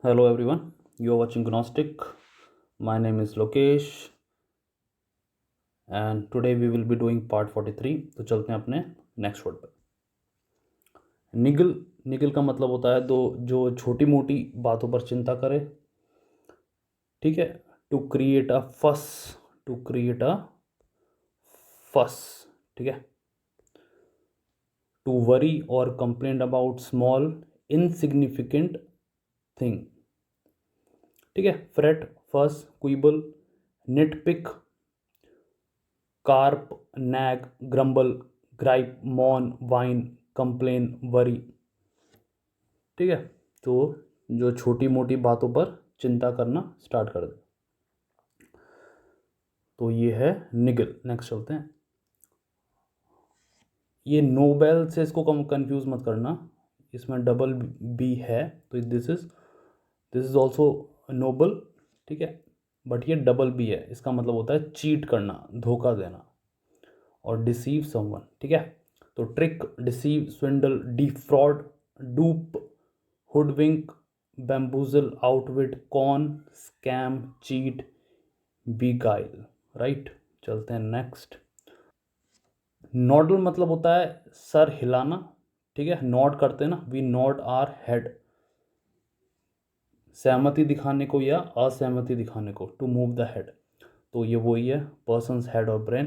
Hello everyone, you are watching Gnostic. My name is Lokesh and today we will be doing part 43. तो चलते हैं अपने next word पर। निगल निगल का मतलब होता है दो जो छोटी मोटी बातों पर चिंता करे, ठीक है। टू क्रिएट अ फस, टू क्रिएट अ फस, ठीक है। टू वरी और complain about small insignificant thing, ठीक है। Fret, fuss, quibble, nitpick, carp, nag, grumble, gripe, moan, whine, complain, worry, ठीक है। तो जो छोटी मोटी बातों पर चिंता करना स्टार्ट कर दे, तो ये है निगल। नेक्स्ट चलते हैं। ये नोबेल से इसको कम कंफ्यूज मत करना, इसमें डबल बी है, तो दिस इज ऑल्सो नोबल, ठीक है। बट ये डबल बी है, इसका मतलब होता है चीट करना, धोखा देना। और डिसीव समवन, ठीक है। तो trick, deceive, swindle, defraud, dupe, hoodwink, bamboozle, outwit, con, scam, cheat, beguile, right. चलते हैं नेक्स्ट। नॉडल मतलब होता है सर हिलाना, ठीक है। नॉड करते हैं ना, वी नॉड आर हेड, सहमति दिखाने को या असहमति दिखाने को, टू मूव द हेड। तो ये वही है, पर्सन्स हेड और brain.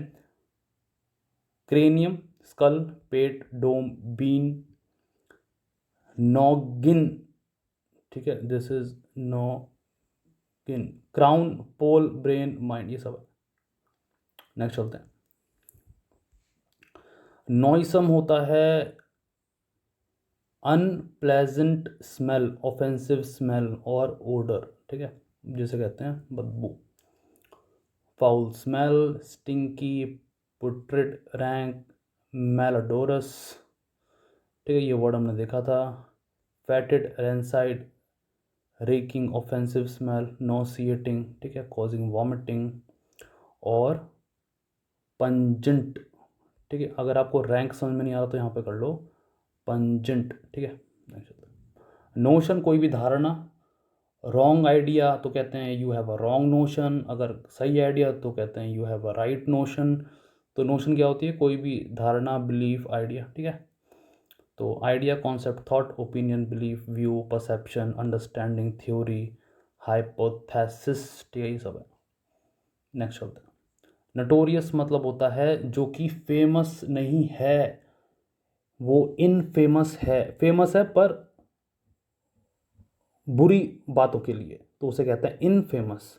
Cranium, skull, pate, dome, bean, noggin, ठीक है। This is noggin. Crown, poll, brain, mind, ये सब है। नेक्स्ट चलते हैं। नॉइसम होता है अनप्लेजेंट स्मेल, ऑफेंसिव स्मेल और ओडर, ठीक है, जिसे कहते हैं बदबू। Foul smell, stinky, putrid, rank, malodorous, ठीक है, ये वर्ड हमने देखा था। Fetid, rancid, reeking, offensive smell, nauseating, ठीक है, कॉजिंग वॉमिटिंग। और पंजेंट, ठीक है। अगर आपको रैंक समझ में नहीं आ रहा तो यहाँ पे कर लो पंजेंट, ठीक है। नोशन, कोई भी धारणा। रॉन्ग आइडिया तो कहते हैं you have a wrong notion, अगर सही आइडिया तो कहते हैं you have a right notion. तो नोशन क्या होती है? कोई भी धारणा, बिलीफ, आइडिया, ठीक है। तो idea, concept, thought, opinion, belief, view, perception, understanding, theory, hypothesis, ठीक है, ये सब है। नेक्स्ट चलते हैं। नटोरियस मतलब होता है जो कि फेमस नहीं है, वो इनफेमस है, फेमस है पर बुरी बातों के लिए, तो उसे कहते हैं इनफेमस,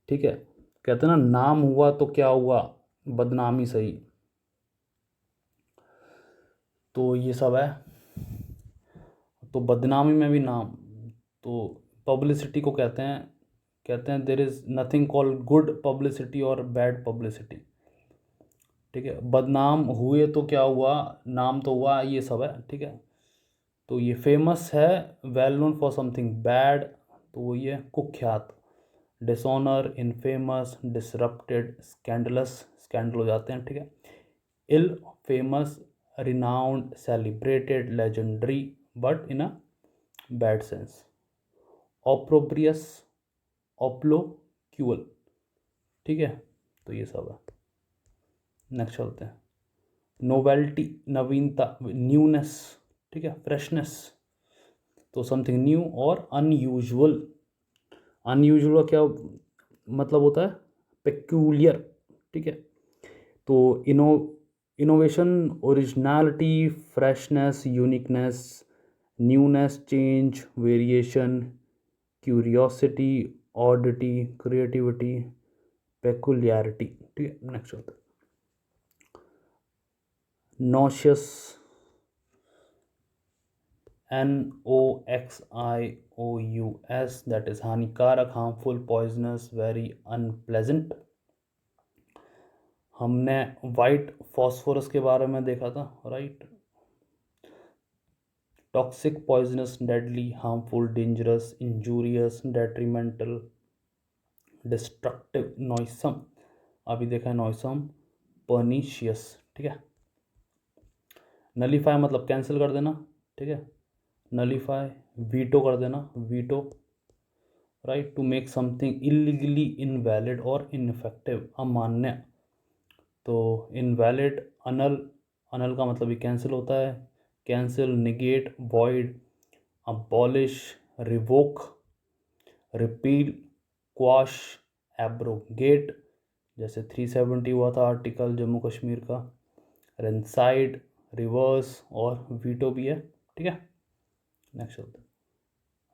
ठीक है। कहते हैं ना, नाम हुआ तो क्या हुआ, बदनामी सही। तो ये सब है। तो बदनामी में भी नाम, तो पब्लिसिटी को कहते हैं there is nothing called good publicity और बैड पब्लिसिटी, ठीक है। बदनाम हुए तो क्या हुआ, नाम तो हुआ, ये सब है, ठीक है। तो ये फेमस है, well known for something bad, तो वो ये कुख्यात। Dishonour, infamous, disrupted, scandalous, scandal हो जाते हैं, ठीक है। Ill, famous, renowned, celebrated, legendary, but in a bad sense. Opprobrious, obloquial, ठीक है। तो ये सब है। नेक्स्ट चलते हैं। नोवेल्टी, नवीनता, न्यूनेस, ठीक है, फ्रेशनेस। तो समथिंग न्यू। और अनयूजुअल, अनयूजुअल क्या मतलब होता है? पेक्यूलियर, ठीक है। तो innovation, originality, freshness, uniqueness, newness, change, variation, curiosity, ऑडिटी, creativity, पेकुलियरिटी, ठीक है। नेक्स्ट होता है नॉशियस, NOXIOUS, दैट इज हानिकारक, हार्मफुल, पॉइजनस, वेरी अनप्लेजेंट। हमने वाइट फॉस्फोरस के बारे में देखा था, right. Toxic, poisonous, deadly, harmful, dangerous, injurious, detrimental, destructive. नॉइसम, अभी देखा है नॉइसम, पर्नीशियस, ठीक है। नलीफाई मतलब कैंसिल कर देना, ठीक है। नलीफाई, वीटो कर देना, veto, right, to make something illegally invalid और इनफेक्टिव, अमान्य। तो इनवैलिड, अनल, अनल का मतलब ये कैंसिल होता है, cancel, negate, void, abolish, revoke, repeal, quash, abrogate, जैसे 370 हुआ था आर्टिकल जम्मू कश्मीर का, रेंसाइड, रिवर्स और वीटो भी है, ठीक है। नेक्स्ट होता है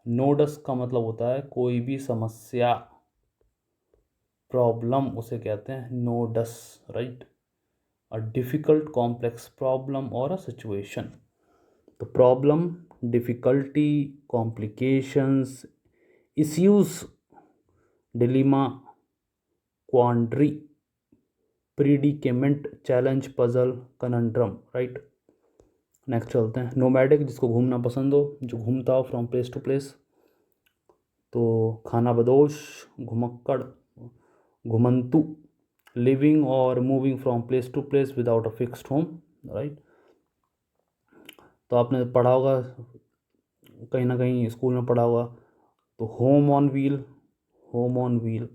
नोडस का मतलब होता है कोई भी समस्या, प्रॉब्लम उसे कहते हैं nodus, right, a difficult complex problem और अ सिचुएशन। तो problem, difficulty, complications, issues, dilemma, quandary, predicament, challenge, puzzle, conundrum, right. Next चलते हैं नोमैडिक, जिसको घूमना पसंद हो, जो घूमता हो फ्रॉम प्लेस टू प्लेस। तो खानाबदोश, घुमक्कड़, घुमंतु, लिविंग और moving from place to place without a fixed home, right. तो आपने पढ़ा होगा, कहीं ना कहीं स्कूल में पढ़ा होगा, तो home on wheel, home on wheel,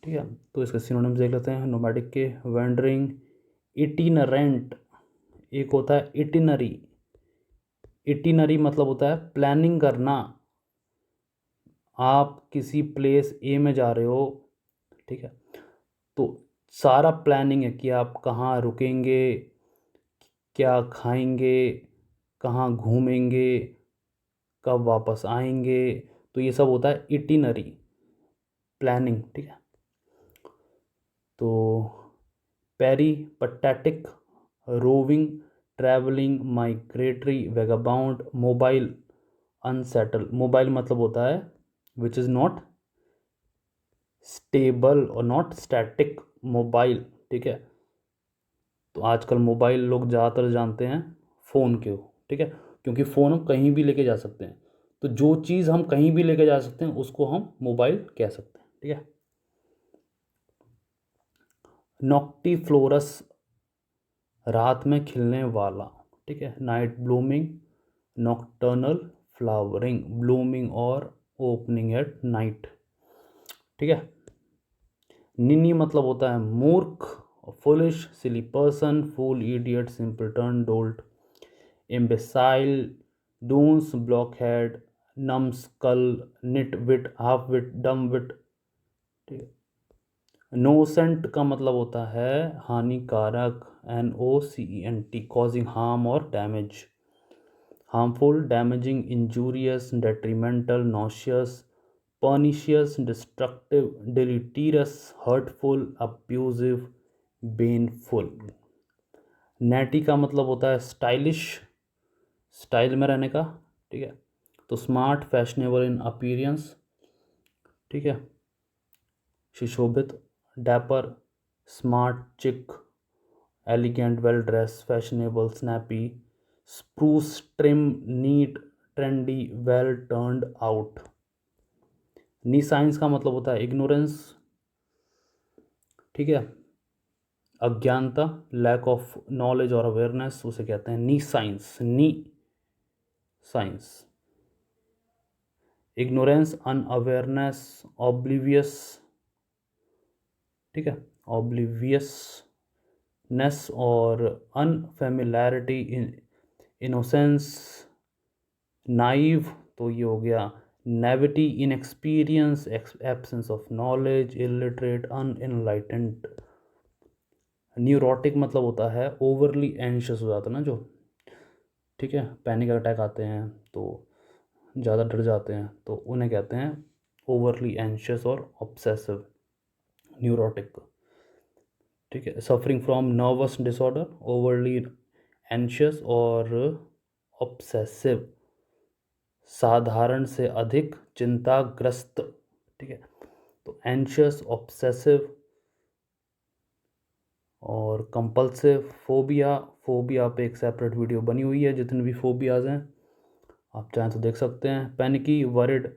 ठीक है। तो इसके सिनोनिम्स देख लेते हैं नोमैडिक के, वेंडरिंग, इटिनरेंट, एक होता है इटिनरी, इटिनरी मतलब होता है प्लानिंग करना, आप किसी प्लेस ए में जा रहे हो, ठीक है, तो सारा प्लानिंग है कि आप कहाँ रुकेंगे, क्या खाएंगे, कहाँ घूमेंगे, कब वापस आएंगे, तो ये सब होता है इटिनरी, प्लानिंग, ठीक है। तो peripatetic, roving, travelling, migratory, vagabond, mobile, unsettle, mobile मतलब होता है विच इज़ नॉट स्टेबल और नॉट स्टैटिक, मोबाइल, ठीक है। तो आजकल मोबाइल लोग ज़्यादातर जानते हैं फ़ोन के हो, ठीक है, क्योंकि फ़ोन हम कहीं भी लेके जा सकते हैं, तो जो चीज़ हम कहीं भी लेके जा सकते हैं उसको हम मोबाइल कह सकते हैं, ठीक है। नॉक्टिफ्लोरस, रात में खिलने वाला, ठीक है, night blooming, nocturnal flowering, blooming और ओपनिंग एट नाइट, ठीक है। निनी मतलब होता है मूर्ख, फुलिश, सिली पर्सन, फूल, इडियट, सिंपलटन, डोल्ट, इम्बेसाइल, डूंस, ब्लॉकहेड, नम्सकल, निट विट, हाफ विट, डम विट, ठीक है। नोसेंट का मतलब होता है हानिकारक, NOCENT, कॉजिंग हार्म और damage, harmful, damaging, injurious, detrimental, nauseous, pernicious, destructive, deleterious, hurtful, abusive, baneful। Natty का मतलब होता है स्टाइलिश, स्टाइल में रहने का, ठीक है, तो स्मार्ट, फैशनेबल इन अपीयरेंस, ठीक है, सुशोभित, dapper, smart, chic, elegant, well dress, fashionable, snappy, spruce, trim, neat, trendy, well turned out. Nescience का मतलब होता है इग्नोरेंस, ठीक है, अज्ञानता, लैक ऑफ नॉलेज और अवेयरनेस, उसे कहते हैं nescience, nescience. Ignorance, unawareness, oblivious, ठीक है, ऑब्लिवियसनेस और अनफेमिलैरिटी, इनोसेंस, नाइव, तो ये हो गया naivety, inexperience, absence of knowledge, illiterate, unenlightened. Neurotic मतलब होता है ओवरली एंशियस हो जाता है ना जो, ठीक है, पैनिक अटैक आते हैं तो ज़्यादा डर जाते हैं, तो उन्हें कहते हैं ओवरली एंशियस और ऑब्सेसिव, न्यूरोटिक, ठीक है। Suffering from nervous disorder, overly anxious और ऑब्सेसिव, साधारण से अधिक चिंताग्रस्त, ठीक है, तो एंशियस, ऑब्सेसिव और कंपल्सिव। फोबिया, फोबिया पे एक सेपरेट वीडियो बनी हुई है, जितने भी फोबियाज हैं आप चाहें तो देख सकते हैं। Panicky, worried,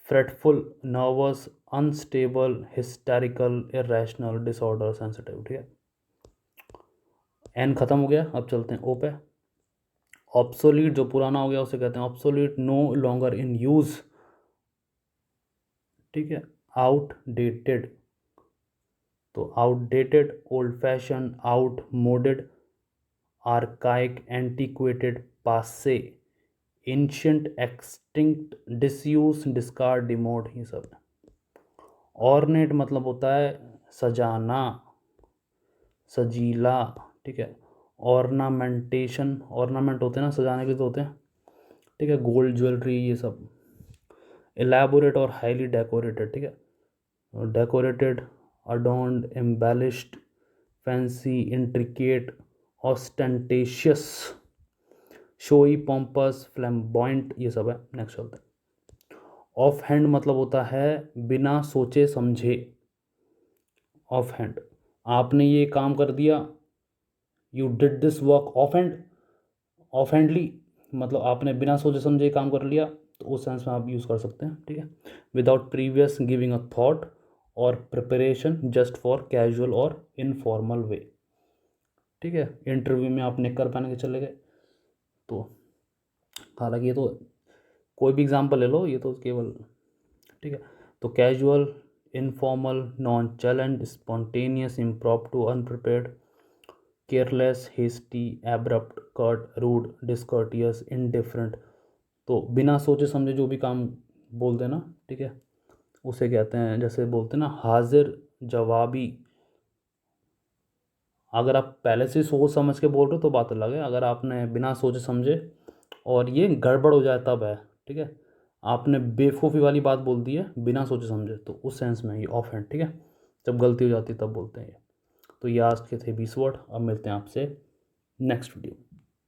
fretful, nervous, unstable, hysterical, irrational, disorder, sensitive, ठीक है। एन खत्म हो गया, अब चलते हैं ओ पे। ऑब्सोलीट जो पुराना हो गया उसे कहते हैं obsolete, no longer in use, ठीक है। आउटडेटेड, तो outdated, old fashion, outmoded, archaic, antiquated, passe, ancient, extinct, disuse, discard, demode, ये सब है। ऑर्नेट मतलब होता है सजाना, सजीला, ठीक है। ऑर्नामेंटेशन, ऑर्नामेंट होते हैं ना, सजाने के लिए तो होते हैं, ठीक है, गोल्ड ज्वेलरी ये सब। एलैबोरेट और हाईली डेकोरेटेड, ठीक है, decorated, adorned, embellished, fancy, intricate, ostentatious, showy, pompous, flamboyant, ये सब है। नेक्स्ट चलते हैं। ऑफ हैंड मतलब होता है बिना सोचे समझे। ऑफ हैंड, आपने ये काम कर दिया, you did this work offhand, offhandly, मतलब आपने बिना सोचे समझे काम कर लिया, तो उस सेंस में आप यूज़ कर सकते हैं, ठीक है। Without previous giving a thought और प्रिपरेशन, जस्ट फॉर कैजुअल और इनफॉर्मल वे, ठीक है। इंटरव्यू में आप निक्कर पहन के चले गए, तो हालांकि ये तो कोई भी एग्जांपल ले लो, ये तो केवल, ठीक है। तो casual, informal, non challenge, spontaneous, impromptu, unprepared, careless, hasty, abrupt, curt, rude, discourteous, indifferent. तो बिना सोचे समझे जो भी काम बोल देना, ठीक है, उसे कहते हैं, जैसे बोलते हैं ना हाजिर जवाबी। अगर आप पहले से सोच समझ के बोल रहे हो तो बात अलग है, अगर आपने बिना सोचे समझे और ये गड़बड़ हो जाए तब है, ठीक है। आपने बेवकूफ़ी वाली बात बोल दी है बिना सोचे समझे, तो उस सेंस में ये ऑफ हैंड, ठीक है। जब गलती हो जाती है तब बोलते हैं ये। तो ये आज के थे 20 वर्ड। अब मिलते हैं आपसे नेक्स्ट वीडियो।